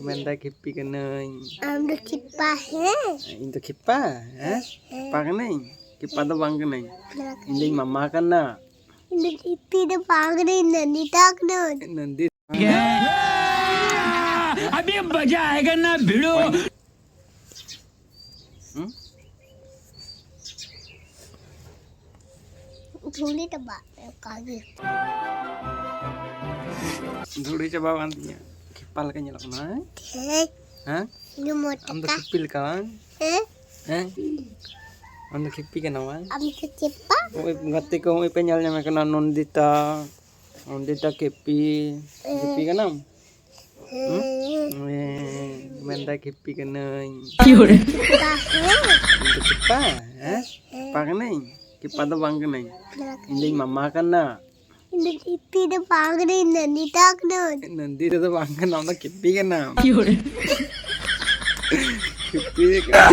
Menda kipi keneng. Amdo kipa he. Into kipa, kipa keneng. Kipa tuh bang keneng. Ini mama kena. Amdo kipi de pagde nandi tak no. Nanti. अभी मजा आएगा ना भिड़ो Thuli teba kage. Dulu coba wantinya. Kipal kan nyelak mana? He. Hah? Ini mau Amdo teka. kipil kawan. He. Amdo kipi kan awan. Amdo kipa. Oi ngati ko oi penyalnya mereka nondita. Nondita kipi. Kipi kan am? Menda kipi keneng. Kipa he. Into kipa, kipa keneng. Kipa tuh bang keneng. Ini mama kena. Amdo kipi de pagde nandi tak no. Nanti itu bang kena. Amdo kipi kena. Kipi kena.